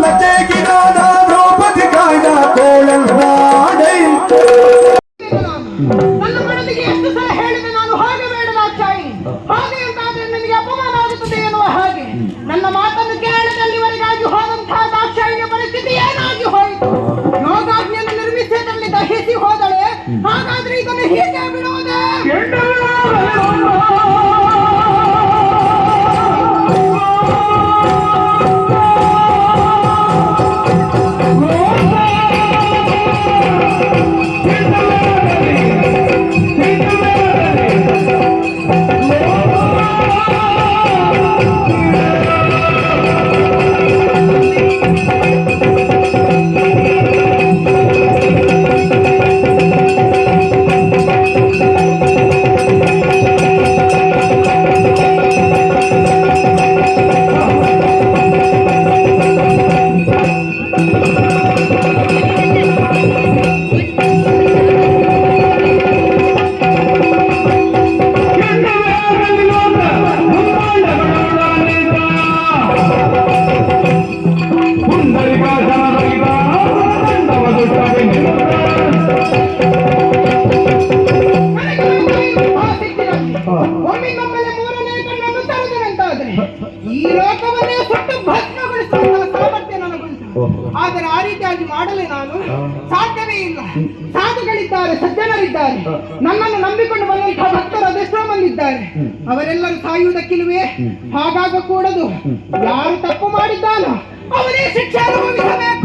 ಲತೆಗಿರಾದ ದ್ರೌಪದಿ ಕಾಯ್ದ ಕೋಳಲ್ನಾಡೈ. ನನ್ನ ಮನದಿಗೆ ಎಷ್ಟು ಸಲ ಹೇಳಿದೆ ನಾನು ಹಾಗೆ ಬೇಡ ದಾಕ್ಷಾಯಿಣಿ, ಹಾಗೆ ಅಂತಾದ್ರೆ ನನಗೆ ಅಪಮಾನ ಆಗುತ್ತದೆ ಎನ್ನುವ ಹಾಗೆ ನನ್ನ ಮಾತನ್ನು ಕೇಳದಲ್ಲಿವರೆಗಾಗಿ ಹೋದಂತಹ ದಾಕ್ಷಾಯಿಣಿಯ ಪರಿಸ್ಥಿತಿ ಏನಾಗಿ ಹೋಯಿತು? ಯೋಗಾಜ್ಞೆಯನ್ನು ನಿರ್ಮಿಸಿದಲ್ಲಿ ದಹಿಸಿ ಹೋದಳೆ. ಹಾಗಾದ್ರೆ ಇದನ್ನು ಹೀಗೆ ಬಿಡುವುದೇ? ಈ ಲೋಕವನ್ನೇ ಸುಟ್ಟು ಭಸ್ಮಗೊಳಿಸುವಂತಹ ಸಾಮರ್ಥ್ಯ ನನಗುಂಟು. ಆದರೆ ಆ ರೀತಿಯಾಗಿ ಮಾಡಲು ನಾನು ಸಾಧ್ಯವೇ ಇಲ್ಲ. ಸಾಧುಗಳಿದ್ದಾರೆ, ಸಜ್ಜನರಿದ್ದಾರೆ, ನನ್ನನ್ನು ನಂಬಿಕೊಂಡು ಬಂದಂತಹ ಭಕ್ತರು ಅದೆಷ್ಟೋ ಮಂದಿದ್ದಾರೆ. ಅವರೆಲ್ಲರೂ ಸಾಯುವುದಕ್ಕಿಲ್ವೇ? ಹಾಗಾಗಕೂಡದು. ಯಾರು ತಪ್ಪು ಮಾಡಿದ್ದಾನೋ ಅವನೇ ಶಿಕ್ಷೆ ಅನುಭವಿಸಬೇಕು.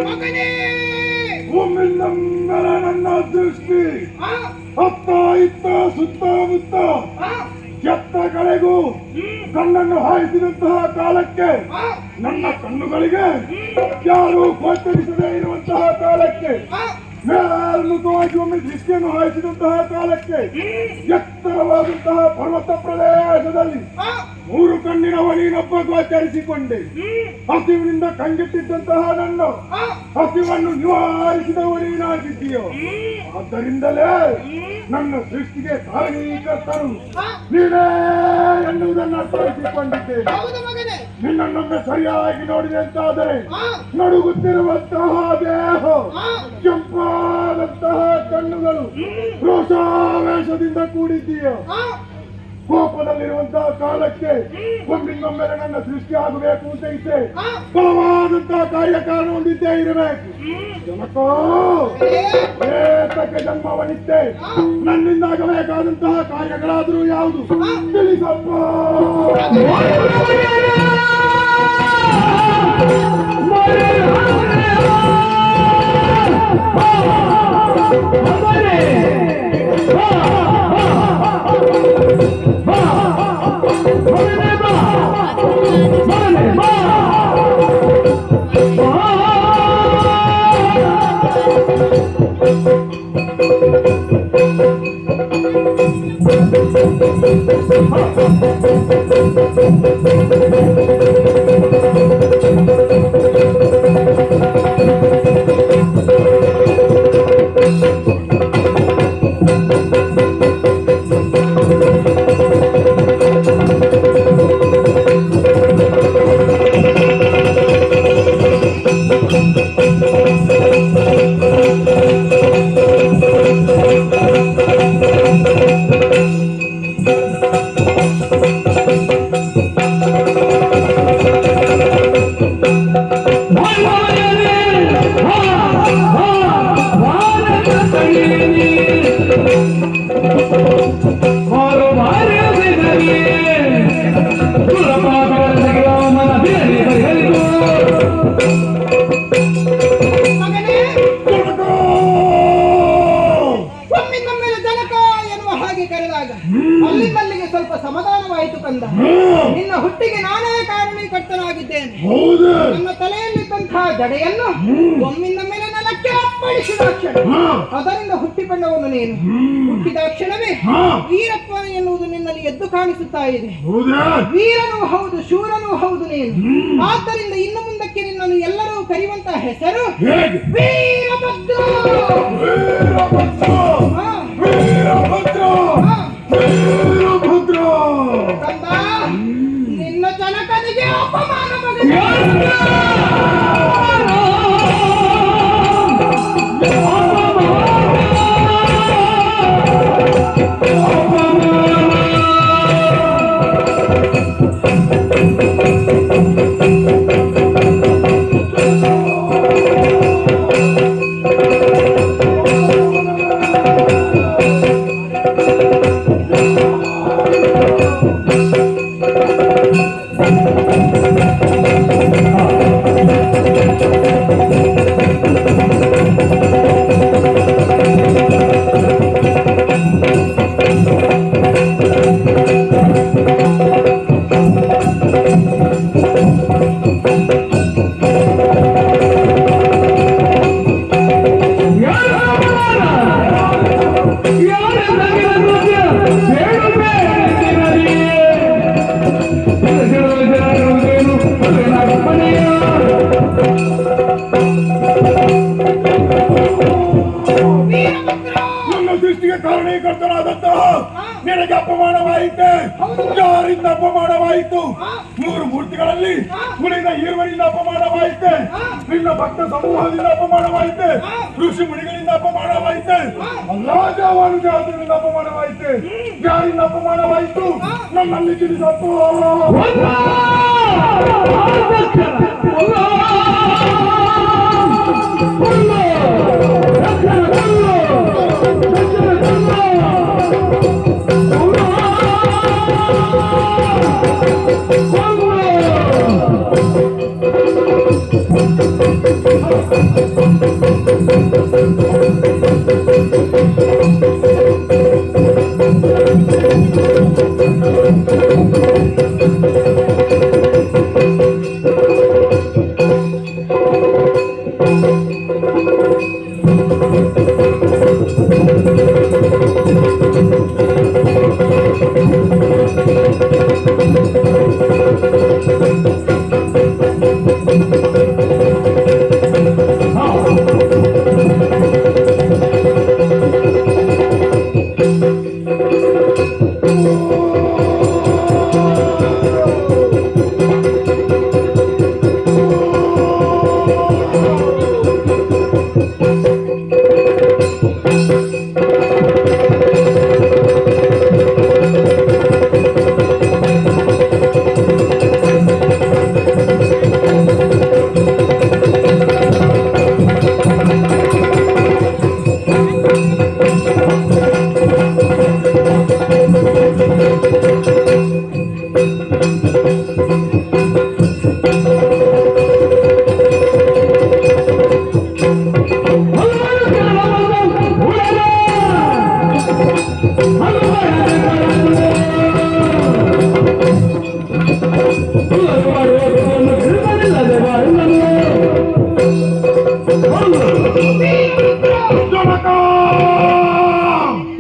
ಮಗನೇ, ಒಮ್ಮಿಂದೊಮ್ಮೆಲೆ ನನ್ನ ದೃಷ್ಟಿ ಅತ್ತ ಇತ್ತ ಸುತ್ತಮುತ್ತ ಎತ್ತ ಕಡೆಗೂ ಕಣ್ಣನ್ನು ಹಾಯಿಸಿದಂತಹ ಕಾಲಕ್ಕೆ, ನನ್ನ ಕಣ್ಣುಗಳಿಗೆ ಯಾರು ಗೋಚರಿಸದೇ ಇರುವಂತಹ ಕಾಲಕ್ಕೆ, ಮೇಲ್ಮುಖವಾಗಿ ಒಮ್ಮೆ ದೃಷ್ಟಿಯನ್ನು ಹಾಯಿಸಿದಂತಹ ಕಾಲಕ್ಕೆ, ಎತ್ತರವಾದಂತಹ ಪರ್ವತ ಪ್ರದೇಶದಲ್ಲಿ 3 ಕಣ್ಣಿನವ ನೀನೊಬ್ಬ ಗೋಚರಿಸಿಕೊಂಡೆ. ಹಸಿವಿನಿಂದ ಕಂಗೆಟ್ಟಿದ್ದಂತಹ ನನ್ನ ಹಸಿವನ್ನು ನಿವಾರಿಸಿದವ ನೀನಾಗಿದ್ದೀಯೋ. ಆದ್ದರಿಂದಲೇ ನನ್ನ ಸೃಷ್ಟಿಗೆ ಕಾರಣೀಕರ್ತರು ನೀನೇ ಎನ್ನುವುದನ್ನು ತೋರಿಸಿಕೊಂಡಿದ್ದೇನೆ. ನಿನ್ನನ್ನೊಮ್ಮೆ ಸರಿಯಾಗಿ ನೋಡಿದೆ ಅಂತಾದರೆ ನಡುಗುತ್ತಿರುವಂತಹ ದೇಹ, ಕೆಂಪಾದಂತಹ ಕಣ್ಣುಗಳು, ರೋಷಾವೇಶದಿಂದ ಕೂಡಿದ್ದೀಯ. ಕೋಪದಲ್ಲಿರುವಂತಹ ಕಾಲಕ್ಕೆ ಒಮ್ಮಿಂದೊಮ್ಮೆಲೆ ನನ್ನ ಸೃಷ್ಟಿ ಆಗಬೇಕು ಅಂತ ಇದ್ದೆ ಬಲವಾದಂತಹ ಕಾರ್ಯಕಾರಣ ಹೊಂದಿದ್ದೇ ಇರಬೇಕು. ಜನಕೋ ಏತಕ್ಕೆ ಜನ್ಮವನಿದ್ದೆ, ನನ್ನಿಂದಾಗಬೇಕಾದಂತಹ ಕಾರ್ಯಗಳಾದರೂ ಯಾವುದು ತಿಳಿಸಪ್ಪ. ಅಲ್ಲಿಂದಲ್ಲಿಗೆ ಸ್ವಲ್ಪ ಸಮಾಧಾನವಾಯಿತು ಕಂದ. ನಿನ್ನ ಹುಟ್ಟಿಗೆ ನಾನೇ ಕಾರಣೀಕರ್ತನಾಗಿದ್ದೇನೆ. ನನ್ನ ತಲೆಯಲ್ಲಿದ್ದಂತಹ ಜಡೆಯನ್ನು ಒಮ್ಮಿಂದ ಮೇಲೆ ನೆಲಕ್ಕೆ ಅಪ್ಪಳಿಸಿದ ಕ್ಷಣ ಅದರಿಂದ ಹುಟ್ಟಿಕೊಂಡವನು ನೀನು. ಹುಟ್ಟಿದ ಕ್ಷಣವೇ ವೀರಪ್ಪ ಎನ್ನುವುದು ನಿನ್ನಲ್ಲಿ ಎದ್ದು ಕಾಣಿಸುತ್ತಾ ಇದೆ. ವೀರನೂ ಹೌದು, ಶೂರನೂ ಹೌದು ನೀನು. ಆದ್ದರಿಂದ ಇನ್ನು ಮುಂದಕ್ಕೆ ನಿನ್ನನ್ನು ಎಲ್ಲರೂ ಕರೆಯುವಂತ ಇಟ್ಟಂತ ಹೆಸರು ಹೇಗೆ? ವೀರಭದ್ರ. ವೀರಭದ್ರ, ಹಾ. ವೀರಭದ್ರ, ಹಾ. ವೀರಭದ್ರ. ಕಂದ, ನಿನ್ನ ಜನಕನಿಗೆ ಅಪಮಾನ ಮಗನೇ. ನನ್ನ ಸೃಷ್ಟಿಗೆ ಕಾರಣೀಕರ್ತನಾದಂತಹ ನಿನಗೆ ಅಪಮಾನವಾಯಿತೆ. ಯಾರಿಂದ ಅಪಮಾನವಾಯಿತು? ಮೂರು ಮೂರ್ತಿಗಳಲ್ಲಿ ಉಳಿದ ಈರ್ವರಿಂದ ಅಪಮಾನವಾಯಿತೆ. ನಿನ್ನ ಭಕ್ತ ಸಮೂಹದಿಂದ ಅಪಮಾನವಾಯಿತೆ. ಋಷಿ ಮುನಿಗಳಿಂದ ಅಪಮಾನವಾಯಿತೆ. ರಾಜಾವಾನುಜಾತರಿಂದ ಅಪಮಾನವಾಯಿತೆ. ಯಾರಿಂದ ಅಪಮಾನವಾಯಿತು? ನನ್ನಲ್ಲಿ ತಿಳಿಸಪ್ಪು.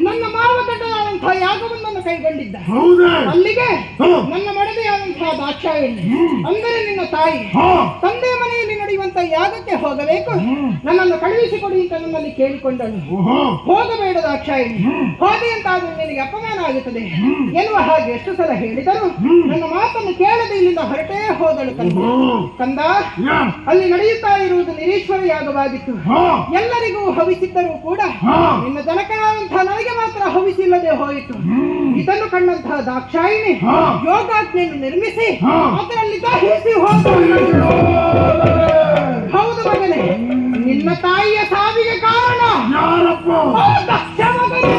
ನನ್ನ ಮಾವತಟ್ಟನಾದಂತಹ ಯಾಗವೊಂದನ್ನು ಕೈಗೊಂಡಿದ್ದ. ಹೌದಾ? ಅಲ್ಲಿಗೆ ನನ್ನ ಮಡದೆಯಾದಂತಹ ದಾಕ್ಷಾಯಣಿ ಅಂದರೆ ನಿನ್ನ ತಾಯಿ ತಂದೆ ಮನೆಯಲ್ಲಿ ನಡೆಯುವಂತ ಯಾಗಕ್ಕೆ ಹೋಗಬೇಕು, ನನ್ನನ್ನು ಕಳುಹಿಸಿಕೊಡಿ ಅಂತ ನನ್ನಲ್ಲಿ ಕೇಳಿಕೊಂಡಳು. ಹೋಗಬೇಡ ದಾಕ್ಷಾಯಣಿ, ಹೋದೆ ಅಂತಾದ್ರೆ ನಿನಗೆ ಅಪಮಾನ ಆಗುತ್ತದೆ ಎನ್ನುವ ಹಾಗೆ ಎಷ್ಟು ಸಲ ಹೇಳಿದರು. ನನ್ನ ಮಾತನ್ನು ಕೇಳದೆ ಇಲ್ಲಿಂದ ಹೊರಟೇ ಹೋದಳು. ಕಂದ, ಅಲ್ಲಿ ನಡೆಯುತ್ತಾ ಇರುವುದು ನಿರೀಶ್ವರ ಯಾಗವಾಗಿತ್ತು. ಎಲ್ಲರಿಗೂ ಹವಿಸಿದ್ದರೂ ಕೂಡ ನಿನ್ನ ಜನಕನಾದಂತಹ ನನಗೆ ಮಾತ್ರ ಹವಿಸಿಲ್ಲದೆ ಹೋಯಿತು. ಇದನ್ನು ಕಂಡಂತಹ ದಾಕ್ಷಾಯಿಣಿ ಯೋಗಾಜ್ಞೆಯನ್ನು ನಿರ್ಮಿಸಿ ಅದರಲ್ಲಿ ದಹಿಸಿ ಹೋದಳು. ಹೌದು ಮಗನೇ, ನಿನ್ನ ತಾಯಿಯ ಸಾವಿಗೆ ಕಾರಣ ಯಾರಪ್ಪ? ದಕ್ಷ ಮಗನೇ.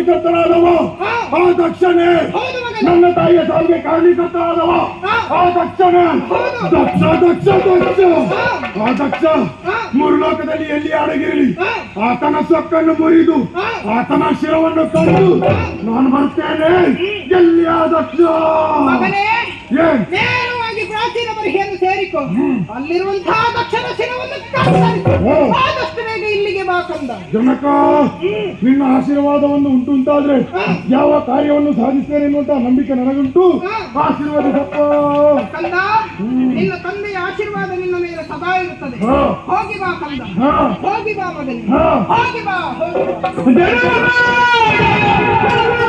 ಕಾರಣೀಕರ್ತನಾದವ ಆ ದಕ್ಷನೇ, ಹೌದು ಮಗನೇ. ನನ್ನ ತಾಯಿಯ ಸಾವಿಗೆ ಕಾರಣೀಕರ್ತನಾದವ ಆ ದಕ್ಷನೇ. ದಕ್ಷ ದಕ್ಷ ದಕ್ಷ ಆ ದಕ್ಷ ಮುರ್ಲೋಕದಲ್ಲಿ ಎಲ್ಲಿ ಅಡಗಿರಲಿ ಆತನ ಸೊಕ್ಕನ್ನು ಮುರಿದು ಆತನ ಶಿರವನ್ನು ಕಂಡು ನಾನು ಬರುತ್ತೇನೆ. ಎಲ್ಲಿ ಆ ದಕ್ಷ? ಮಗನೇ, ಏನ್ ನೇರವಾಗಿ ಪ್ರಾಚೀನ ಬರಿಹೆಯನ್ನು ಸೇರಿಕೊ. ಅಲ್ಲಿರುವಂತಹ ದಕ್ಷನ ಶಿರವನ್ನು ಕತ್ತರಿಸು. ಆದಷ್ಟು ಬೇಗ ಇಲ್ಲಿಗೆ ಬಾ ಕಂದ. ಜನಕ, ನಿನ್ನ ಆಶೀರ್ವಾದವನ್ನು ಉಂಟಾದ್ರೆ ಯಾವ ಕಾರ್ಯವನ್ನು ಸಾಧಿಸ್ತೇನೆ ಎನ್ನುವಂತಹ ನಂಬಿಕೆ ನನಗುಂಟು. ಆಶೀರ್ವಾದ ಕಂದ, ನಿನ್ನ ತಂದೆಯ ಆಶೀರ್ವಾದ ನಿನ್ನ ಮೇಲೆ ಸದಾ ಇರುತ್ತದೆ. ಹೋಗಿ ಬಾ ಕಂದ, ಹೋಗಿ ಬಾ ಮಗನೇ, ಹೋಗಿ ಬಾ, ಹೋಗಿ ಬಾ.